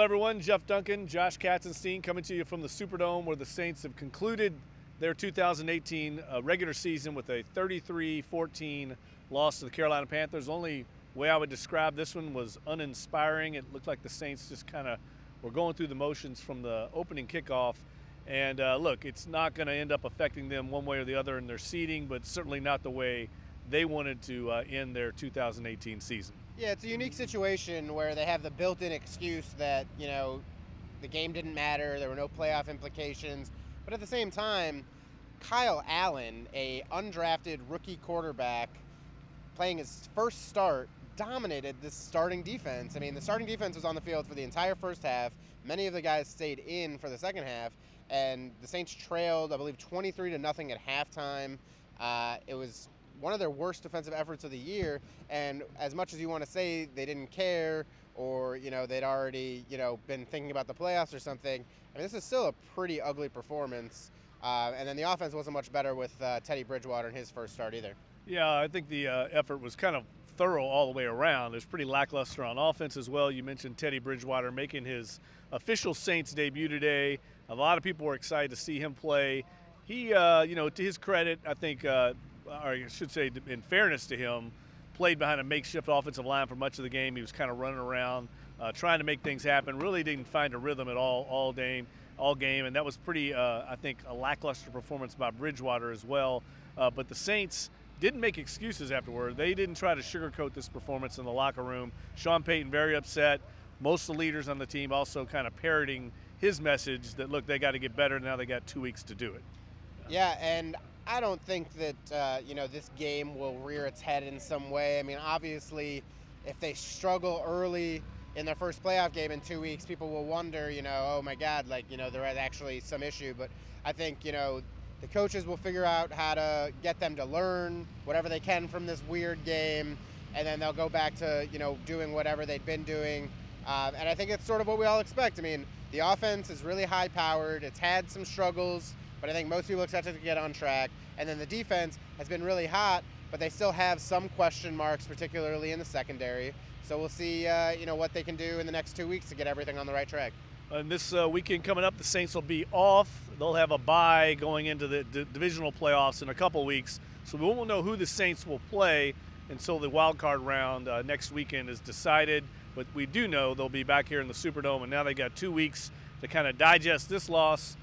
everyone. Jeff Duncan, Josh Katzenstein coming to you from the Superdome, where the Saints have concluded their 2018 regular season with a 33-14 loss to the Carolina Panthers. The only way I would describe this one was uninspiring. It looked like the Saints just kind of were going through the motions from the opening kickoff. And look, it's not going to end up affecting them one way or the other in their seeding, but certainly not the way they wanted to end their 2018 season. Yeah, it's a unique situation where they have the built-in excuse that, the game didn't matter, there were no playoff implications. But at the same time, Kyle Allen, a undrafted rookie quarterback, playing his first start, dominated this starting defense. I mean, the starting defense was on the field for the entire first half. Many of the guys stayed in for the second half, and the Saints trailed, I believe, 23-0 at halftime. It was one of their worst defensive efforts of the year, and as much as you want to say they didn't care or, they'd already, been thinking about the playoffs or something, I mean, this is still a pretty ugly performance. And then the offense wasn't much better with Teddy Bridgewater in his first start either. Yeah, I think the effort was kind of thorough all the way around. It was pretty lackluster on offense as well. You mentioned Teddy Bridgewater making his official Saints debut today. A lot of people were excited to see him play. He, to his credit, I think, or I should say in fairness to him, played behind a makeshift offensive line for much of the game. He was kind of running around, trying to make things happen. Really didn't find a rhythm at all game, and that was pretty, I think, a lackluster performance by Bridgewater as well. But the Saints didn't make excuses afterward. They didn't try to sugarcoat this performance in the locker room. Sean Payton very upset. Most of the leaders on the team also kind of parroting his message that, look, they got to get better. Now they got 2 weeks to do it. Yeah, and I don't think that, this game will rear its head in some way. I mean, obviously, if they struggle early in their first playoff game in 2 weeks, people will wonder, oh my God, there is actually some issue. But I think, the coaches will figure out how to get them to learn whatever they can from this weird game, and then they'll go back to, doing whatever they've been doing. And I think it's sort of what we all expect. I mean, the offense is really high-powered. It's had some struggles, but I think most people expect it to get on track. And then the defense has been really hot, but they still have some question marks, particularly in the secondary. So we'll see, what they can do in the next 2 weeks to get everything on the right track. And this weekend coming up, the Saints will be off. They'll have a bye going into the divisional playoffs in a couple weeks. So we won't know who the Saints will play until the wild card round next weekend is decided. But we do know they'll be back here in the Superdome, and now they got 2 weeks to kind of digest this loss,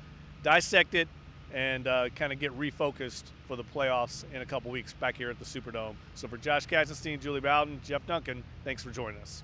dissect it, and kind of get refocused for the playoffs in a couple weeks back here at the Superdome. So for Josh Katzenstein, Julie Bowden, Jeff Duncan, thanks for joining us.